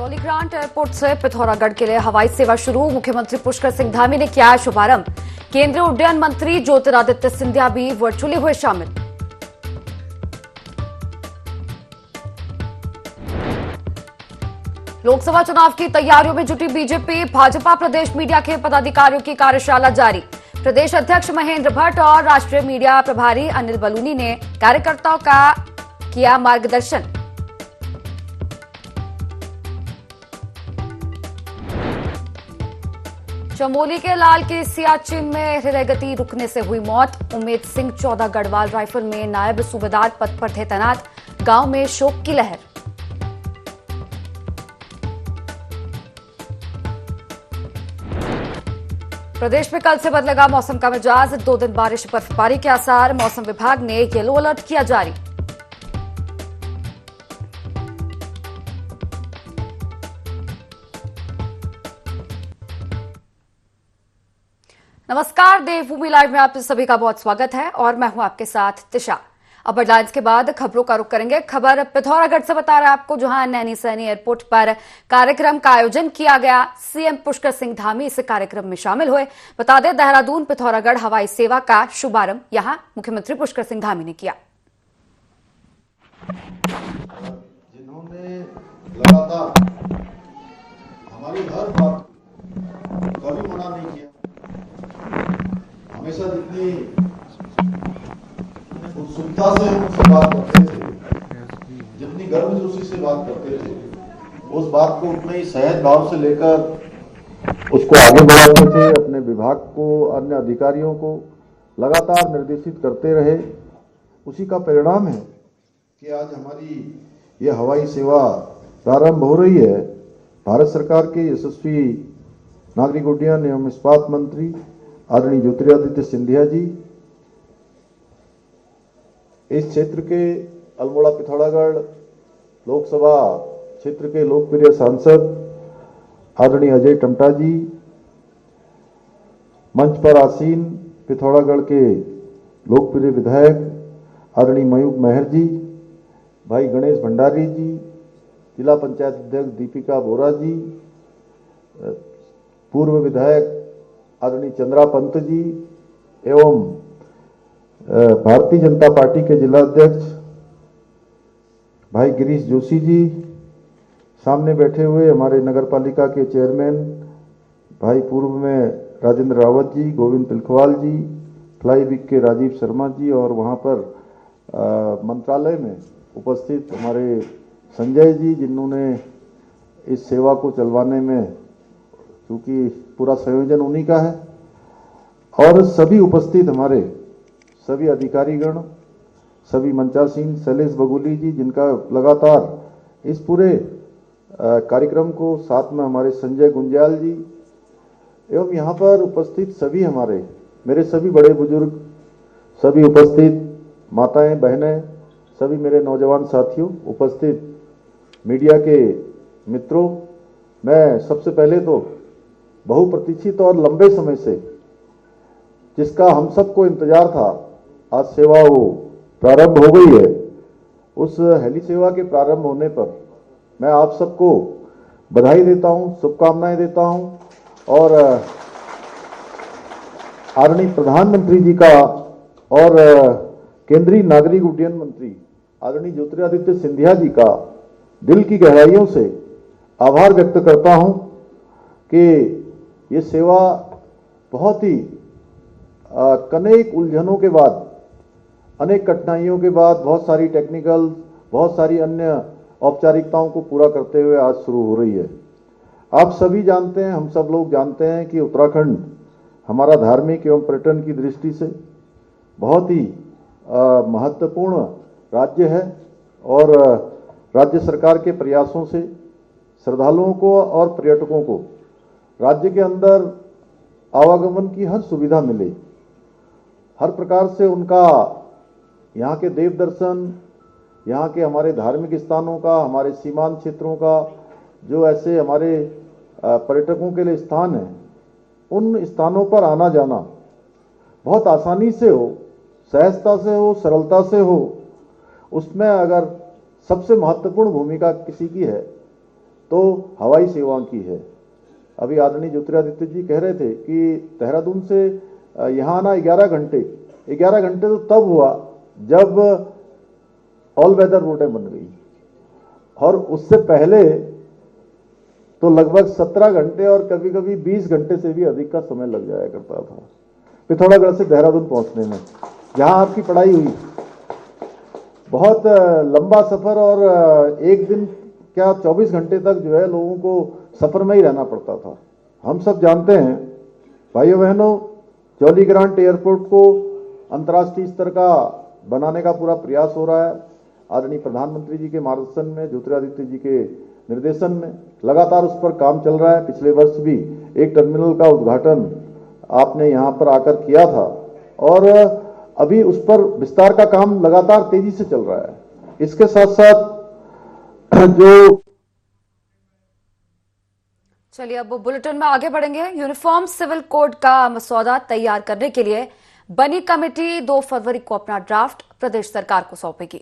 Jolly Grant airport से पिथौरागढ़ के लिए हवाई सेवा शुरू। मुख्यमंत्री पुष्कर सिंह धामी ने किया शुभारंभ। केंद्रीय उड्डयन मंत्री ज्योतिरादित्य सिंधिया भी वर्चुअली हुए शामिल। लोकसभा चुनाव की तैयारियों में जुटी बीजेपी। भाजपा प्रदेश मीडिया के पदाधिकारियों की कार्यशाला जारी। प्रदेश अध्यक्ष महेंद्र भट्ट और राष्ट्रीय मीडिया प्रभारी अनिल बलूनी ने कार्यकर्ताओं का किया मार्गदर्शन। चमोली के लाल के सियाचिन में हृदय गति रुकने से हुई मौत। उमेद सिंह 14 गढ़वाल राइफल में नायब सूबेदार पद पर थे तैनात। गांव में शोक की लहर। प्रदेश में कल से बदलेगा मौसम का मिजाज। 2 दिन बारिश बर्फबारी के आसार। मौसम विभाग ने येलो अलर्ट किया जारी। नमस्कार, देवभूमि लाइव में आप सभी का बहुत स्वागत है और मैं हूं आपके साथ तिशा। अब हेडलाइंस के बाद खबरों का रुख करेंगे। खबर पिथौरागढ़ से बता रहा है आपको, जहां नैनी सैनी एयरपोर्ट पर कार्यक्रम का आयोजन किया गया। सीएम पुष्कर सिंह धामी इस कार्यक्रम में शामिल हुए। बता दें, देहरादून पिथौरागढ़ हवाई सेवा का शुभारंभ यहां मुख्यमंत्री पुष्कर सिंह धामी ने किया। जिन्होंने लगातार हमारी हर बात कभी मना नहीं किया, हमेशा जितनी उत्सुकता से उनसे बात करते थे, जितनी गर्मजोशी से बात करते थे, उस बात को उतने ही सहज भाव से लेकर उसको आगे बढ़ाते थे। अपने विभाग को, अन्य अधिकारियों को लगातार निर्देशित करते रहे। उसी का परिणाम है कि आज हमारी ये हवाई सेवा प्रारंभ हो रही है। भारत सरकार के यशस्वी नागरिक उड्डयन एवं इस्पात मंत्री आदरणीय ज्योतिरादित्य सिंधिया जी, इस क्षेत्र के अल्मोड़ा पिथौरागढ़ लोकसभा क्षेत्र के लोकप्रिय सांसद आदरणीय अजय टमटा जी, मंच पर आसीन पिथौरागढ़ के लोकप्रिय विधायक आदरणीय मयूख मेहर जी, भाई गणेश भंडारी जी, जिला पंचायत अध्यक्ष दीपिका बोरा जी, पूर्व विधायक आदरणीय चंद्रा पंत जी एवं भारतीय जनता पार्टी के जिला अध्यक्ष भाई गिरीश जोशी जी, सामने बैठे हुए हमारे नगर पालिका के चेयरमैन भाई पूर्व में राजेंद्र रावत जी, गोविंद तिलखवाल जी, फ्लाई वीक के राजीव शर्मा जी और वहाँ पर मंत्रालय में उपस्थित हमारे संजय जी, जिन्होंने इस सेवा को चलवाने में, क्योंकि पूरा संयोजन उन्हीं का है, और सभी उपस्थित हमारे सभी अधिकारीगण, सभी मंचासीन, शैलेश बगोली जी, जिनका लगातार इस पूरे कार्यक्रम को, साथ में हमारे संजय गुंजाल जी एवं यहाँ पर उपस्थित सभी हमारे, मेरे सभी बड़े बुजुर्ग, सभी उपस्थित माताएं, बहनें, सभी मेरे नौजवान साथियों, उपस्थित मीडिया के मित्रों, मैं सबसे पहले तो बहुप्रतीक्षित और लंबे समय से, जिसका हम सबको इंतजार था, आज सेवा वो प्रारंभ हो गई है। उस हेली सेवा के प्रारंभ होने पर मैं आप सबको बधाई देता हूं, शुभकामनाएं देता हूं और आदरणीय प्रधानमंत्री जी का और केंद्रीय नागरिक उड्डयन मंत्री आदरणीय ज्योतिरादित्य सिंधिया जी का दिल की गहराइयों से आभार व्यक्त करता हूं कि ये सेवा बहुत ही अनेक उलझनों के बाद, अनेक कठिनाइयों के बाद, बहुत सारी टेक्निकल, बहुत सारी अन्य औपचारिकताओं को पूरा करते हुए आज शुरू हो रही है। आप सभी जानते हैं, हम सब लोग जानते हैं कि उत्तराखंड हमारा धार्मिक एवं पर्यटन की दृष्टि से बहुत ही महत्वपूर्ण राज्य है और राज्य सरकार के प्रयासों से श्रद्धालुओं को और पर्यटकों को राज्य के अंदर आवागमन की हर सुविधा मिले, हर प्रकार से उनका यहाँ के देव दर्शन, यहाँ के हमारे धार्मिक स्थानों का, हमारे सीमांत क्षेत्रों का, जो ऐसे हमारे पर्यटकों के लिए स्थान हैं, उन स्थानों पर आना जाना बहुत आसानी से हो, सहजता से हो, सरलता से हो। उसमें अगर सबसे महत्वपूर्ण भूमिका किसी की है तो हवाई सेवाओं की है। अभी आदरणीय ज्योतिरादित्य जी कह रहे थे कि देहरादून से यहाँ आना 11 घंटे तो तब हुआ जब ऑल वेदर रोडें बन गई, और उससे पहले तो लगभग 17 घंटे और कभी कभी 20 घंटे से भी अधिक का समय लग जाया करता था पिथौरागढ़ से देहरादून पहुंचने में। जहां आपकी पढ़ाई हुई, बहुत लंबा सफर, और एक दिन क्या 24 घंटे तक जो है लोगों को सफर में ही रहना पड़ता था। हम सब जानते हैं भाइयों बहनों, जॉली ग्रांट एयरपोर्ट को अंतर्राष्ट्रीय स्तर का बनाने का पूरा प्रयास हो रहा है। आदरणीय प्रधानमंत्री जी के मार्गदर्शन में, ज्योतिरादित्य जी के निर्देशन में लगातार उस पर काम चल रहा है। पिछले वर्ष भी एक टर्मिनल का उद्घाटन आपने यहां पर आकर किया था, और अभी उस पर विस्तार का काम लगातार तेजी से चल रहा है। इसके साथ साथ जो चलिए अब बुलेटिन में आगे बढ़ेंगे। यूनिफॉर्म सिविल कोड का मसौदा तैयार करने के लिए बनी कमेटी 2 फरवरी को अपना ड्राफ्ट प्रदेश सरकार को सौंपेगी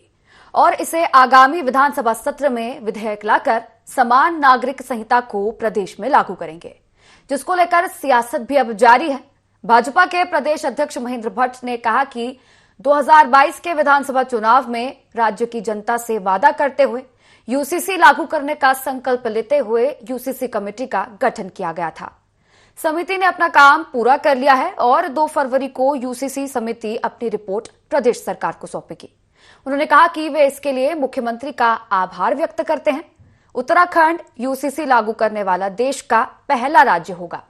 और इसे आगामी विधानसभा सत्र में विधेयक लाकर समान नागरिक संहिता को प्रदेश में लागू करेंगे, जिसको लेकर सियासत भी अब जारी है। भाजपा के प्रदेश अध्यक्ष महेंद्र भट्ट ने कहा कि 2022 के विधानसभा चुनाव में राज्य की जनता से वादा करते हुए यूसीसी लागू करने का संकल्प लेते हुए यूसीसी कमेटी का गठन किया गया था। समिति ने अपना काम पूरा कर लिया है और 2 फरवरी को यूसीसी समिति अपनी रिपोर्ट प्रदेश सरकार को सौंपेगी। उन्होंने कहा कि वे इसके लिए मुख्यमंत्री का आभार व्यक्त करते हैं। उत्तराखंड यूसीसी लागू करने वाला देश का पहला राज्य होगा।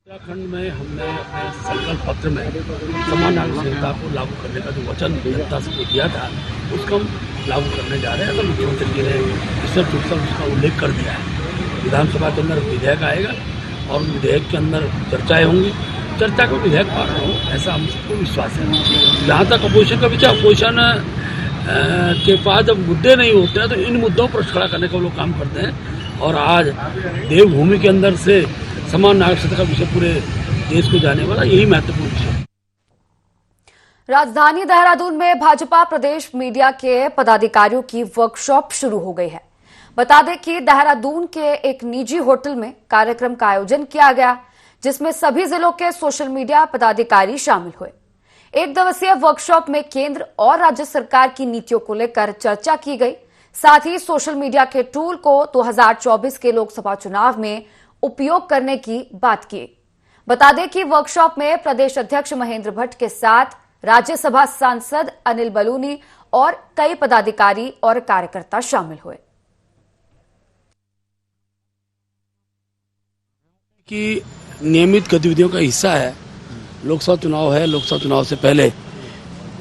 उत्तराखंड में हमने अपने संकल्प पत्र में समान नागरिक संहिता को लागू करने का जो वचन जनता से दिया था, उसको हम लागू करने जा रहे हैं। तो मुख्यमंत्री जी ने विस्तृत रूप से उसका उल्लेख कर दिया है। विधानसभा के अंदर विधेयक आएगा और विधेयक के अंदर चर्चाएं होंगी। चर्चा को विधेयक पास हो, ऐसा हम सबको विश्वास है। जहाँ तक अपोजिशन का विचार, अपोजिशन के पास जब मुद्दे नहीं होते हैं तो इन मुद्दों पर खड़ा करने का वो लोग काम करते हैं। और आज देवभूमि के अंदर से समान नागरिक संहिता का विषय पूरे देश को जाने वाला, यही महत्वपूर्ण विषय है। राजधानी देहरादून में भाजपा प्रदेश मीडिया के पदाधिकारियों की वर्कशॉप शुरू हो गई है। बता दें कि देहरादून के एक निजी होटल में कार्यक्रम का आयोजन किया गया, जिसमें सभी जिलों के सोशल मीडिया पदाधिकारी शामिल हुए। 1 दिवसीय वर्कशॉप में केंद्र और राज्य सरकार की नीतियों को लेकर चर्चा की गई। साथ ही सोशल मीडिया के टूल को 2024 के लोकसभा चुनाव में उपयोग करने की बात की। बता दें कि वर्कशॉप में प्रदेश अध्यक्ष महेंद्र भट्ट के साथ राज्यसभा सांसद अनिल बलूनी और कई पदाधिकारी और कार्यकर्ता शामिल हुए। कि नियमित गतिविधियों का हिस्सा है। लोकसभा चुनाव है, लोकसभा चुनाव से पहले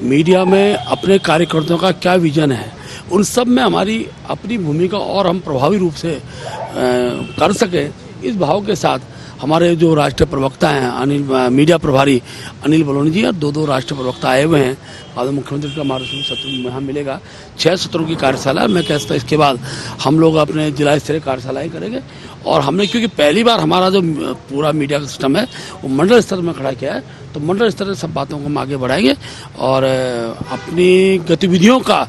मीडिया में अपने कार्यकर्ताओं का क्या विजन है, उन सब में हमारी अपनी भूमिका और हम प्रभावी रूप से कर सके, इस भाव के साथ हमारे जो राष्ट्रीय प्रवक्ता हैं मीडिया प्रभारी अनिल बलूनी जी और 2 राष्ट्रीय प्रवक्ता आए हुए हैं। बाद मुख्यमंत्री का मार्गदर्शन सत्र यहाँ मिलेगा। 6 सत्रों की कार्यशाला मैं कहता हूँ। इसके बाद हम लोग अपने जिला स्तरीय कार्यशालाएँ करेंगे। और हमने क्योंकि पहली बार हमारा जो पूरा मीडिया का सिस्टम है वो मंडल स्तर में खड़ा किया है, तो मंडल स्तर से सब बातों को हम आगे बढ़ाएंगे और अपनी गतिविधियों का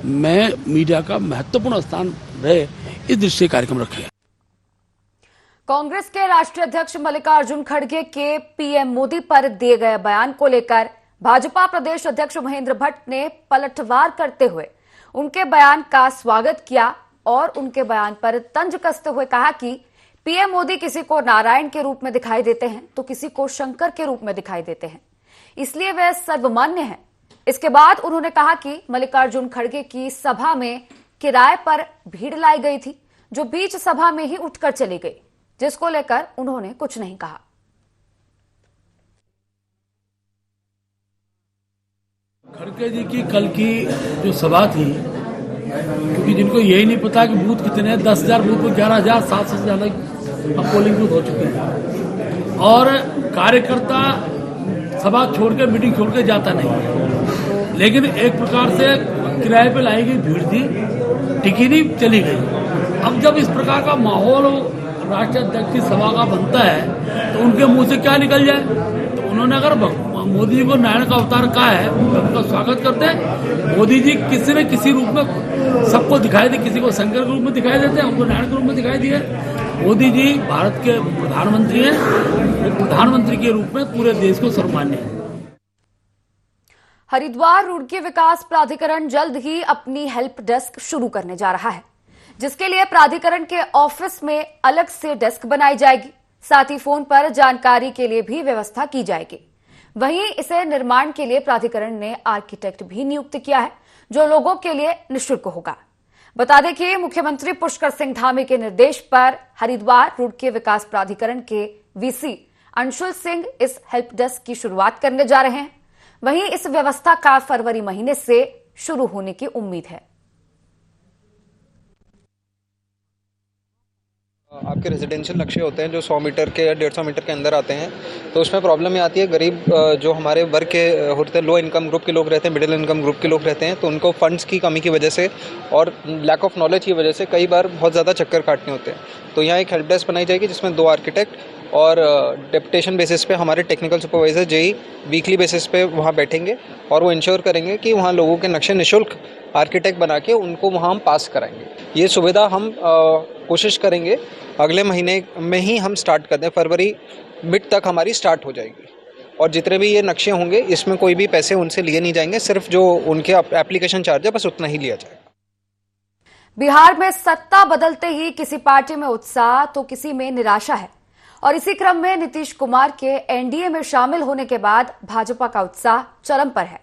में मीडिया का महत्वपूर्ण स्थान रहे, इस दृष्टि से कार्यक्रम रखेगा। कांग्रेस के राष्ट्रीय अध्यक्ष मल्लिकार्जुन खड़गे के पीएम मोदी पर दिए गए बयान को लेकर भाजपा प्रदेश अध्यक्ष महेंद्र भट्ट ने पलटवार करते हुए उनके बयान का स्वागत किया और उनके बयान पर तंज कसते हुए कहा कि पीएम मोदी किसी को नारायण के रूप में दिखाई देते हैं तो किसी को शंकर के रूप में दिखाई देते हैं, इसलिए वे सर्वमान्य हैं। इसके बाद उन्होंने कहा कि मल्लिकार्जुन खड़गे की सभा में किराए पर भीड़ लाई गई थी, जो बीच सभा में ही उठकर चली गई, जिसको लेकर उन्होंने कुछ नहीं कहा। खड़गे जी की कल की जो सभा थी, क्योंकि जिनको यही नहीं पता कि बूथ कितने हैं, 10,000 बूथ में 11,700 से ज्यादा अब पोलिंग बूथ हो चुकी है और कार्यकर्ता सभा छोड़ के, मीटिंग छोड़ के जाता नहीं है। लेकिन एक प्रकार से किराए पे लाई गई भीड़ थी, टिकी नहीं, चली गई। अब जब इस प्रकार का माहौल राष्ट्रीय अध्यक्ष की सभा का बनता है तो उनके मुंह से क्या निकल जाए, तो उन्होंने अगर मोदी जी को नारायण का अवतार कहा है तो उनका स्वागत करते हैं। मोदी जी किसी न किसी रूप में सबको दिखाई दे, किसी को शंकर के रूप में दिखाई देते हैं, हमको नारायण के रूप में दिखाई दिए। मोदी जी भारत के प्रधानमंत्री हैं, वो प्रधानमंत्री के रूप में पूरे देश को सर्वमान्य है। हरिद्वार रुड़की विकास प्राधिकरण जल्द ही अपनी हेल्प डेस्क शुरू करने जा रहा है, जिसके लिए प्राधिकरण के ऑफिस में अलग से डेस्क बनाई जाएगी। साथ ही फोन पर जानकारी के लिए भी व्यवस्था की जाएगी। वहीं इसे निर्माण के लिए प्राधिकरण ने आर्किटेक्ट भी नियुक्त किया है, जो लोगों के लिए निःशुल्क होगा। बता दें कि मुख्यमंत्री पुष्कर सिंह धामी के निर्देश पर हरिद्वार रुड़की विकास प्राधिकरण के वीसी अंशुल सिंह इस हेल्प डेस्क की शुरुआत करने जा रहे हैं। वहीं इस व्यवस्था का फरवरी महीने से शुरू होने की उम्मीद है। आपके रेजिडेंशियल नक्शे होते हैं जो 100 मीटर के या 150 मीटर के अंदर आते हैं, तो उसमें प्रॉब्लम ये आती है गरीब जो हमारे वर्ग के होते हैं, लो इनकम ग्रुप के लोग रहते हैं, मिडिल इनकम ग्रुप के लोग रहते हैं, तो उनको फंड्स की कमी की वजह से और लैक ऑफ नॉलेज की वजह से कई बार बहुत ज़्यादा चक्कर काटने होते हैं। तो यहाँ एक हेल्प डेस्क बनाई जाएगी जिसमें 2 आर्किटेक्ट और डेपुटेशन बेसिस पे हमारे technical supervisor JE weekly basis पे वहाँ बैठेंगे और वो इंश्योर करेंगे कि वहाँ लोगों के नक्शे निःशुल्क आर्किटेक्ट बना के उनको वहाँ हम पास कराएंगे। ये सुविधा हम कोशिश करेंगे अगले महीने में ही हम स्टार्ट कर दें, फरवरी मिड तक हमारी स्टार्ट हो जाएगी। और जितने भी ये नक्शे होंगे इसमें कोई भी पैसे उनसे लिए नहीं जाएंगे, सिर्फ जो उनके एप्लीकेशन चार्ज है बस उतना ही लिया जाएगा। बिहार में सत्ता बदलते ही किसी पार्टी में उत्साह तो किसी में निराशा है, और इसी क्रम में नीतीश कुमार के एनडीए में शामिल होने के बाद भाजपा का उत्साह चरम पर है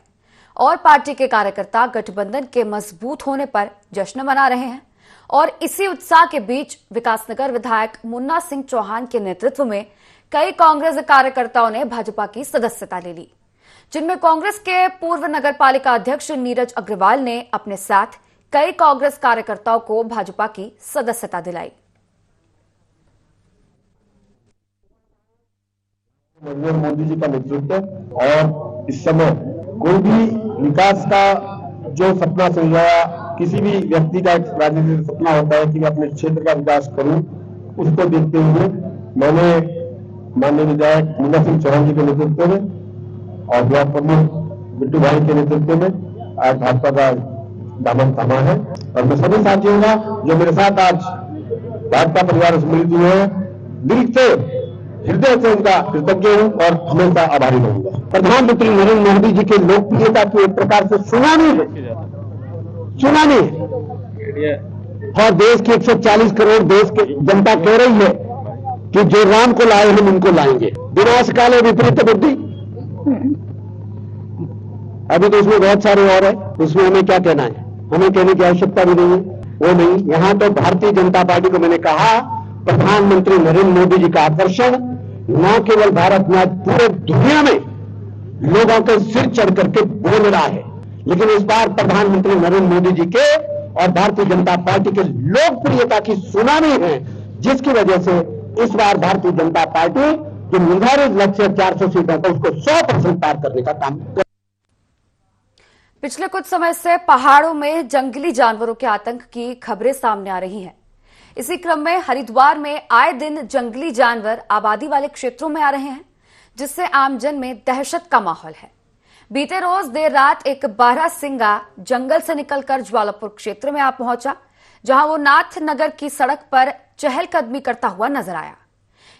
और पार्टी के कार्यकर्ता गठबंधन के मजबूत होने पर जश्न मना रहे हैं। और इसी उत्साह के बीच विकासनगर विधायक मुन्ना सिंह चौहान के नेतृत्व में कई कांग्रेस कार्यकर्ताओं ने भाजपा की सदस्यता ले ली, जिनमें कांग्रेस के पूर्व नगर पालिका अध्यक्ष नीरज अग्रवाल ने अपने साथ कई कांग्रेस कार्यकर्ताओं को भाजपा की सदस्यता दिलाई। मोदी जी का नेतृत्व और इस समय कोई भी विकास का जो सपना समझाया, किसी भी व्यक्ति का एक राजनीतिक सपना होता है कि मैं अपने क्षेत्र का विकास करूं, उसको देखते हुए मैंने माननीय विधायक मुन्ना सिंह चौहान जी के नेतृत्व में और ब्लॉक प्रमुख बिट्टू भाई के नेतृत्व में आज भाजपा का दामन थामा है। और मैं सभी साथियों का जो मेरे साथ आज भाजपा परिवार सम्मिलित हुए हैं, दिल से हृदय से उनका कृतज्ञ हूं और हमेशा आभारी रहूंगा। प्रधानमंत्री नरेंद्र मोदी जी के लोकप्रियता की एक प्रकार से सुनामी है और देश की 140 करोड़ देश की जनता कह रही है कि जो राम को लाए हम उनको लाएंगे। विनाश काले विपरीत बुद्धि, अभी तो उसमें बहुत सारे और है, उसमें हमें क्या कहना है, हमें कहने की आवश्यकता भी नहीं है, वो नहीं। यहां तो भारतीय जनता पार्टी को मैंने कहा, प्रधानमंत्री नरेंद्र मोदी जी का आकर्षण न केवल भारत में, पूरे दुनिया में लोगों के सिर चढ़ करके बोल रहा है। लेकिन इस बार प्रधानमंत्री नरेंद्र मोदी जी के और भारतीय जनता पार्टी के लोकप्रियता की सुनामी है, जिसकी वजह से इस बार भारतीय जनता पार्टी जो निर्धारित लक्ष्य 400 सीटों का उसको 100% पार करने का काम कर। पिछले कुछ समय से पहाड़ों में जंगली जानवरों के आतंक की खबरें सामने आ रही हैं। इसी क्रम में हरिद्वार में आए दिन जंगली जानवर आबादी वाले क्षेत्रों में आ रहे हैं, जिससे आमजन में दहशत का माहौल है। बीते रोज देर रात एक बारहसिंगा जंगल से निकलकर ज्वालापुर क्षेत्र में आ पहुंचा, जहां वो नाथ नगर की सड़क पर चहलकदमी करता हुआ नजर आया।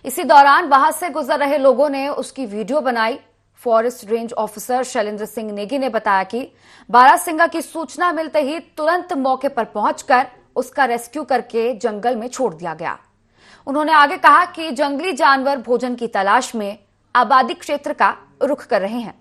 इसी दौरान वहां से गुजर रहे लोगों ने उसकी वीडियो बनाई। Forest range officer Shailendra Singh Negi ने बताया कि बारहसिंगा की सूचना मिलते ही तुरंत मौके पर पहुंचकर उसका रेस्क्यू करके जंगल में छोड़ दिया गया। उन्होंने आगे कहा कि जंगली जानवर भोजन की तलाश में आबादी क्षेत्र का रुख कर रहे हैं।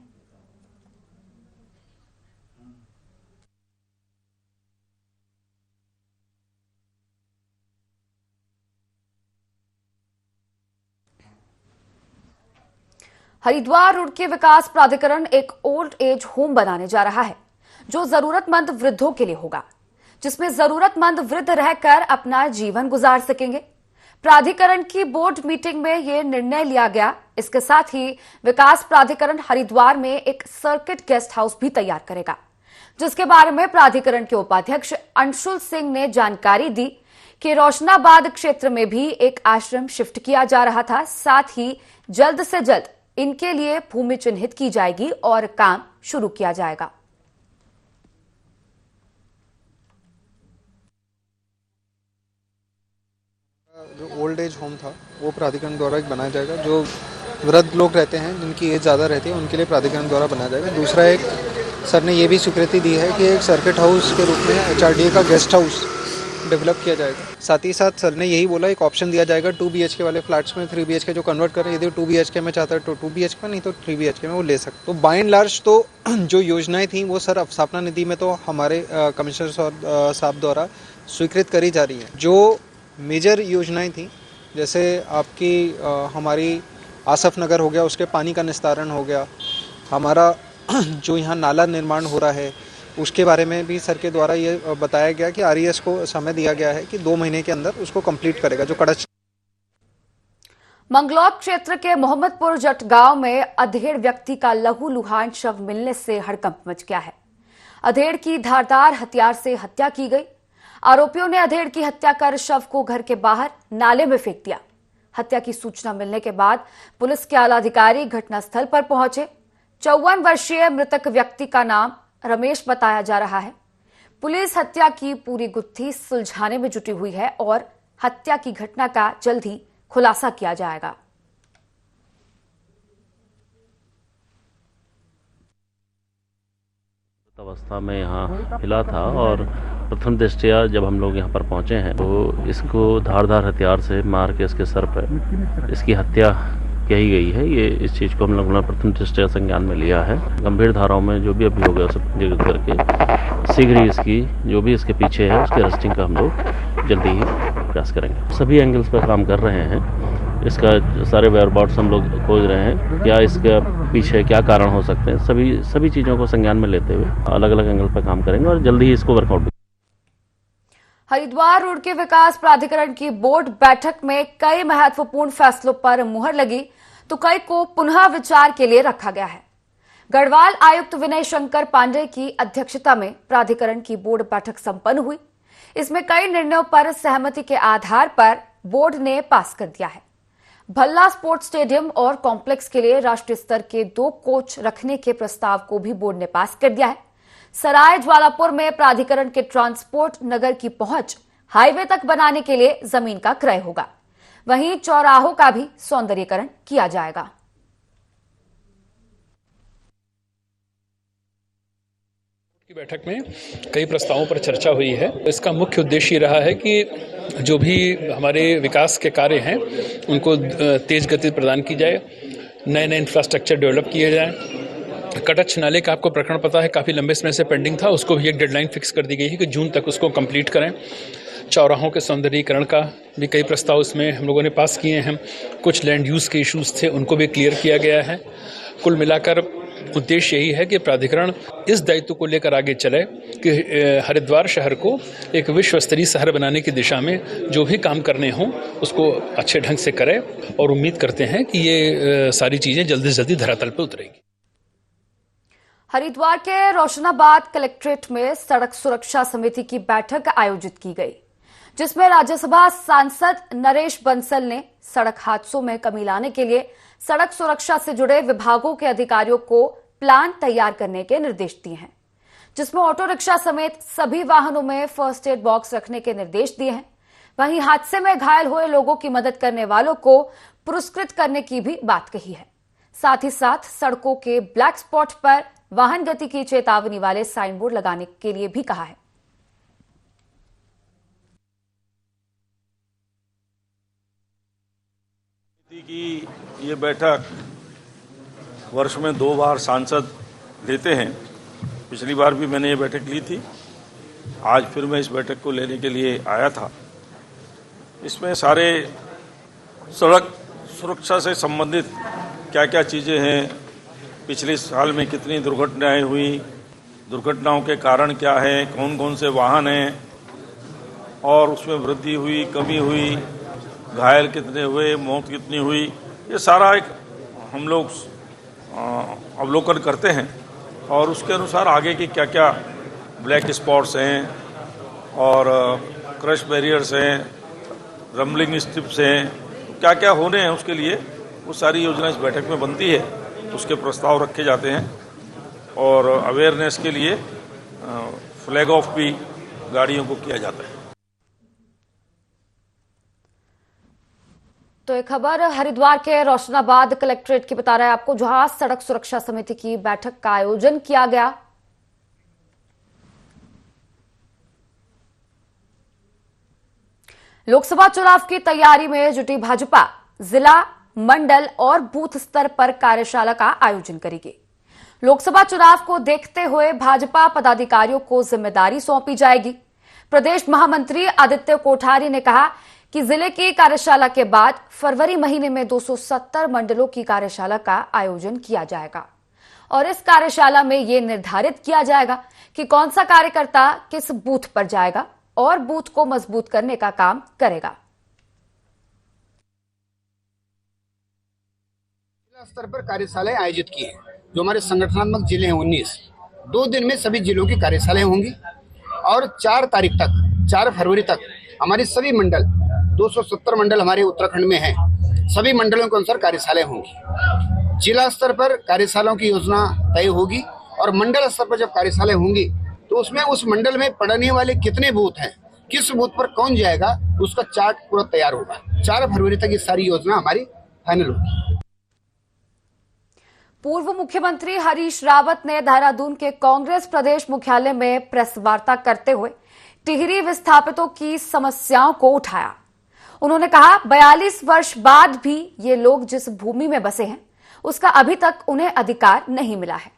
हरिद्वार रुड़की विकास प्राधिकरण एक ओल्ड एज होम बनाने जा रहा है, जो जरूरतमंद वृद्धों के लिए होगा, जिसमें जरूरतमंद वृद्ध रहकर अपना जीवन गुजार सकेंगे। प्राधिकरण की बोर्ड मीटिंग में यह निर्णय लिया गया। इसके साथ ही विकास प्राधिकरण हरिद्वार में एक सर्किट गेस्ट हाउस भी तैयार करेगा, जिसके बारे में प्राधिकरण के उपाध्यक्ष अंशुल सिंह ने जानकारी दी कि रोशनाबाद क्षेत्र में भी एक आश्रम शिफ्ट किया जा रहा था। साथ ही जल्द से जल्द इनके लिए भूमि चिन्हित की जाएगी और काम शुरू किया जाएगा। जो ओल्ड एज होम था वो प्राधिकरण द्वारा एक बनाया जाएगा। जो वृद्ध लोग रहते हैं जिनकी एज ज़्यादा रहती है उनके लिए प्राधिकरण द्वारा बनाया जाएगा। दूसरा, एक सर ने ये भी स्वीकृति दी है कि एक सर्किट हाउस के रूप में HRDA का गेस्ट हाउस डेवलप किया जाएगा। साथ ही साथ सर ने यही बोला, एक ऑप्शन दिया जाएगा 2 BHK वाले फ्लैट्स में 3 BHK जो कन्वर्ट करें, यदि 2 BHK में चाहता है तो 2 BHK, नहीं तो 3 BHK में वो ले सकते। तो बाय एंड लार्ज तो जो योजनाएं थी वो सर अवस्थापना निधि में तो हमारे कमिश्नर साहब द्वारा स्वीकृत करी जा रही हैं। जो मेजर योजनाएं थी जैसे आपकी हमारी आसफ नगर हो गया, उसके पानी का निस्तारण हो गया, हमारा जो यहाँ नाला निर्माण हो रहा है उसके बारे में भी सर के द्वारा ये बताया गया कि RES को समय दिया गया है कि 2 महीने के अंदर उसको कंप्लीट करेगा। जो कड़च मंगलौर क्षेत्र के मोहम्मदपुर जट गांव में अधेड़ व्यक्ति का लहूलुहान शव मिलने से हड़कंप मच गया है। अधेड़ की धारदार हथियार से हत्या की गई। आरोपियों ने अधेड़ की हत्या कर शव को घर के बाहर नाले में फेंक दिया। हत्या की सूचना मिलने के बाद पुलिस के आला अधिकारी घटनास्थल पर पहुंचे। 54 वर्षीय मृतक व्यक्ति का नाम रमेश बताया जा रहा है। पुलिस हत्या की पूरी गुत्थी सुलझाने में जुटी हुई है और हत्या की घटना का जल्द ही खुलासा किया जाएगा। अवस्था में यहाँ मिला था और प्रथम दृष्टया जब हम लोग यहाँ पर पहुँचे हैं तो इसको धारदार हथियार से मार के इसके सर पर इसकी हत्या कही गई है। ये इस चीज़ को हम लोगों ने प्रथम दृष्टया संज्ञान में लिया है। गंभीर धाराओं में जो भी अभियोग है उसे पंजीकृत करके शीघ्र ही इसकी जो भी इसके पीछे है उसके अरेस्टिंग का हम लोग जल्दी ही प्रयास करेंगे। सभी एंगल्स पर काम कर रहे हैं। इसका सारे वेयरबाउट्स हम लोग खोज रहे हैं, क्या इसके पीछे क्या कारण हो सकते हैं। सभी चीज़ों को संज्ञान में लेते हुए अलग अलग एंगल पर काम करेंगे और जल्दी ही इसको वर्कआउट। हरिद्वार रोड के विकास प्राधिकरण की बोर्ड बैठक में कई महत्वपूर्ण फैसलों पर मुहर लगी तो कई को पुनः विचार के लिए रखा गया है। गढ़वाल आयुक्त विनय शंकर पांडेय की अध्यक्षता में प्राधिकरण की बोर्ड बैठक संपन्न हुई। इसमें कई निर्णयों पर सहमति के आधार पर बोर्ड ने पास कर दिया है। भल्ला स्पोर्ट्स स्टेडियम और कॉम्प्लेक्स के लिए राष्ट्रीय स्तर के 2 कोच रखने के प्रस्ताव को भी बोर्ड ने पास कर दिया है। सराय ज्वालापुर में प्राधिकरण के ट्रांसपोर्ट नगर की पहुंच हाईवे तक बनाने के लिए जमीन का क्रय होगा। वहीं चौराहों का भी सौंदर्यीकरण किया जाएगा। की बैठक में कई प्रस्तावों पर चर्चा हुई है। इसका मुख्य उद्देश्य ये रहा है कि जो भी हमारे विकास के कार्य हैं उनको तेज गति प्रदान की जाए, नए नए इंफ्रास्ट्रक्चर डेवलप किए जाए। कटच नाले का आपको प्रकरण पता है, काफ़ी लंबे समय से पेंडिंग था, उसको भी एक डेडलाइन फिक्स कर दी गई है कि जून तक उसको कंप्लीट करें। चौराहों के सौंदर्यीकरण का भी कई प्रस्ताव इसमें हम लोगों ने पास किए हैं। कुछ लैंड यूज़ के इश्यूज थे उनको भी क्लियर किया गया है। कुल मिलाकर उद्देश्य यही है कि प्राधिकरण इस दायित्व को लेकर आगे चले कि हरिद्वार शहर को एक विश्व स्तरीय शहर बनाने की दिशा में जो भी काम करने हों उसको अच्छे ढंग से करे और उम्मीद करते हैं कि ये सारी चीज़ें जल्दी से जल्दी धरातल पर उतरेगी। हरिद्वार के रोशनाबाद कलेक्ट्रेट में सड़क सुरक्षा समिति की बैठक आयोजित की गई, जिसमें राज्यसभा सांसद नरेश बंसल ने सड़क हादसों में कमी लाने के लिए सड़क सुरक्षा से जुड़े विभागों के अधिकारियों को प्लान तैयार करने के निर्देश दिए हैं, जिसमें ऑटो रिक्शा समेत सभी वाहनों में फर्स्ट एड बॉक्स रखने के निर्देश दिए हैं। वहीं हादसे में घायल हुए लोगों की मदद करने वालों को पुरस्कृत करने की भी बात कही है। साथ ही साथ सड़कों के ब्लैक स्पॉट पर वाहन गति की चेतावनी वाले साइन बोर्ड लगाने के लिए भी कहा है। की ये बैठक वर्ष में 2 बार सांसद लेते हैं। पिछली बार भी मैंने ये बैठक ली थी, आज फिर मैं इस बैठक को लेने के लिए आया था। इसमें सारे सड़क सुरक्षा से संबंधित क्या क्या चीज़ें हैं, पिछले साल में कितनी दुर्घटनाएं हुई, दुर्घटनाओं के कारण क्या है, कौन कौन से वाहन हैं और उसमें वृद्धि हुई, कमी हुई, घायल कितने हुए, मौत कितनी हुई, ये सारा एक हम लोग अवलोकन करते हैं और उसके अनुसार आगे की क्या क्या ब्लैक स्पॉट्स हैं और क्रश बैरियर्स हैं, रम्बलिंग स्ट्रिप्स हैं, क्या क्या होने हैं उसके लिए वो सारी योजना इस बैठक में बनती है, उसके प्रस्ताव रखे जाते हैं और अवेयरनेस के लिए फ्लैग ऑफ भी गाड़ियों को किया जाता है। तो एक खबर हरिद्वार के रोशनाबाद कलेक्ट्रेट की बता रहा है आपको, जहां सड़क सुरक्षा समिति की बैठक का आयोजन किया गया। लोकसभा चुनाव की तैयारी में जुटी भाजपा जिला, मंडल और बूथ स्तर पर कार्यशाला का आयोजन करेगी। लोकसभा चुनाव को देखते हुए भाजपा पदाधिकारियों को जिम्मेदारी सौंपी जाएगी। प्रदेश महामंत्री आदित्य कोठारी ने कहा कि जिले की कार्यशाला के बाद फरवरी महीने में 270 मंडलों की कार्यशाला का आयोजन किया जाएगा और इस कार्यशाला में यह निर्धारित किया जाएगा कि कौन सा कार्यकर्ता किस बूथ पर जाएगा और बूथ को मजबूत करने का काम करेगा। जिला स्तर पर कार्यशालाएं आयोजित की है। जो हमारे संगठनात्मक जिले हैं 19, 2 दिन में सभी जिलों की कार्यशालाएं होंगी और 4 तारीख तक, 4 फरवरी तक हमारे सभी मंडल, 270 मंडल हमारे उत्तराखंड में हैं, सभी मंडलों के अनुसार कार्यशालाएं होंगी। जिला स्तर पर कार्यशालाओं की योजना तय होगी और मंडल स्तर पर जब कार्यशालाएं होंगी तो उसमें उस मंडल में पड़ने वाले कितने बूथ हैं, किस बूथ पर कौन जाएगा, उसका चार्ट पूरा तैयार होगा। 4 फरवरी तक ये सारी योजना हमारी फाइनल होगी। पूर्व मुख्यमंत्री हरीश रावत ने देहरादून के कांग्रेस प्रदेश मुख्यालय में प्रेस वार्ता करते हुए टिहरी विस्थापितों की समस्याओं को उठाया। उन्होंने कहा 42 वर्ष बाद भी ये लोग जिस भूमि में बसे हैं उसका अभी तक उन्हें अधिकार नहीं मिला है।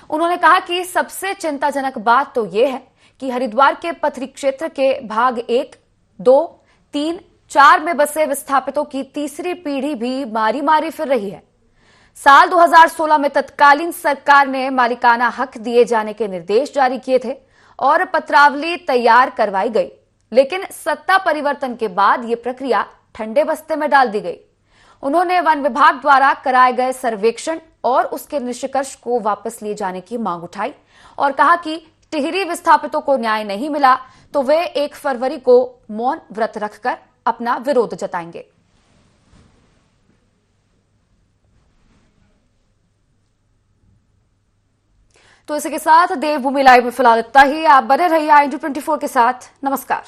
उन्होंने कहा कि सबसे चिंताजनक बात तो यह है कि हरिद्वार के पथरी क्षेत्र के भाग 1, 2, 3, 4 में बसे विस्थापितों की तीसरी पीढ़ी भी मारी मारी फिर रही है। साल 2016 में तत्कालीन सरकार ने मालिकाना हक दिए जाने के निर्देश जारी किए थे और पत्रावली तैयार करवाई गई, लेकिन सत्ता परिवर्तन के बाद यह प्रक्रिया ठंडे बस्ते में डाल दी गई। उन्होंने वन विभाग द्वारा कराए गए सर्वेक्षण और उसके निष्कर्ष को वापस लिए जाने की मांग उठाई और कहा कि टिहरी विस्थापितों को न्याय नहीं मिला तो वे 1 फरवरी को मौन व्रत रखकर अपना विरोध जताएंगे। तो इसी के साथ देवभूमि लाइव में फिलहाल इतना ही। आप बने रहिए i24 के साथ। नमस्कार।